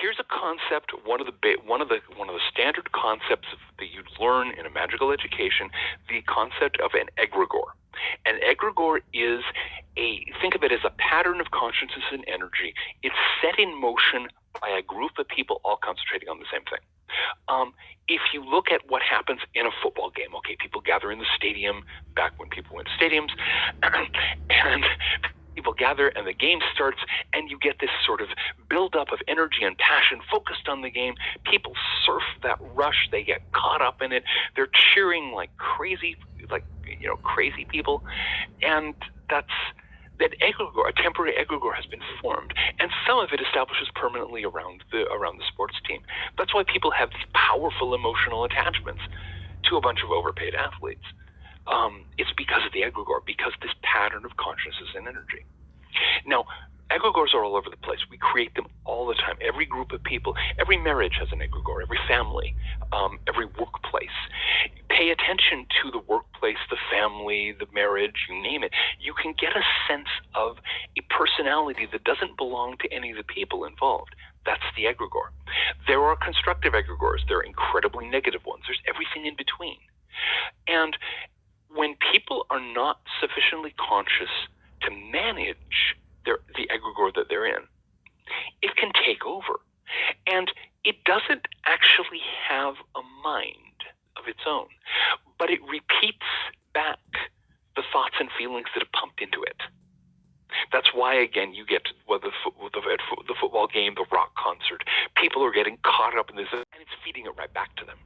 Here's a concept. One of the standard concepts that you learn in a magical education, the concept of an egregore. An egregore is think of it as a pattern of consciousness and energy. It's set in motion by a group of people all concentrating on the same thing. If you look at what happens in a football game, okay, people gather in the stadium back when people went to stadiums, and people gather and the game starts, and you get this sort of buildup of energy and passion focused on the game. People surf that rush. They get caught up in it. They're cheering like crazy, crazy people. And that egregore, a temporary egregore, has been formed, and some of it establishes permanently around the sports team. That's why people have these powerful emotional attachments to a bunch of overpaid athletes. It's because of the egregore, because this pattern of consciousness and energy. Now, egregores are all over the place. We create them all the time. Every group of people, every marriage has an egregore, every family, every workplace. Pay attention to the workplace, the family, the marriage, you name it. You can get a sense of a personality that doesn't belong to any of the people involved. That's the egregore. There are constructive egregores. There are incredibly negative ones. There's everything in between. And when people are not sufficiently conscious to manage the egregore that they're in, it can take over. And it doesn't actually have a mind of its own, but it repeats back the thoughts and feelings that are pumped into it. That's why, again, you get the football game, the rock concert. People are getting caught up in this, and it's feeding it right back to them.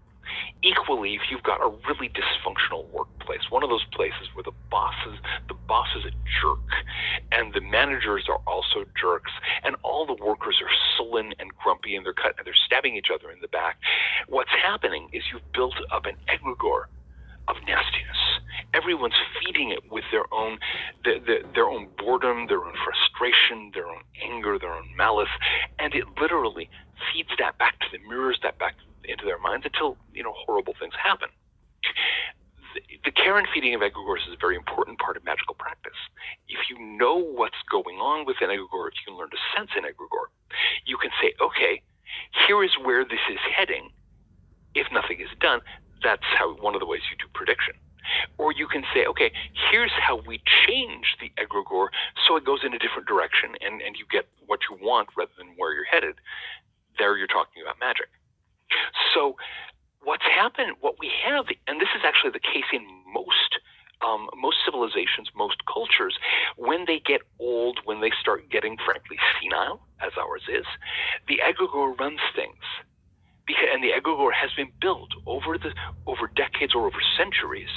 Equally, if you've got a really dysfunctional workplace, one of those places where the boss is a jerk, and the managers are also jerks, and all the workers are sullen and grumpy, and they're stabbing each other in the back, what's happening is you've built up an egregore of nastiness. Everyone's feeding it with their own boredom, their own frustration, their own anger, their own malice, and it literally feeds that back to them, mirrors that back into their minds until horrible things happen. The care and feeding of egregores is a very important part of magical practice. If you know what's going on with an egregore, if you can learn to sense an egregore, you can say, okay, here is where this is heading. If nothing is done, that's one of the ways you do prediction. Or you can say, okay, here's how we change the egregore so it goes in a different direction and you get what you want rather than where you're headed. There you're talking about magic. So what's happened, what we have, and this is actually the case in most civilizations, most cultures, when they get old, when they start getting, frankly, senile, as ours is, the egregore runs things. And the egregore has been built over decades or over centuries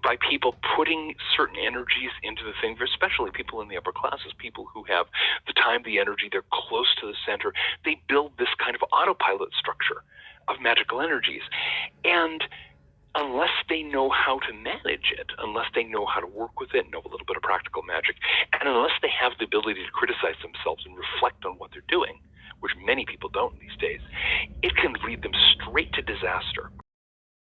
by people putting certain energies into the thing, especially people in the upper classes, people who have the time, the energy, they're close to the center. They build this kind of autopilot structure of magical energies. And unless they know how to manage it, unless they know how to work with it, know a little bit of practical magic, and unless they have the ability to criticize themselves and reflect on what they're doing, which many people don't these days, it can lead them straight to disaster.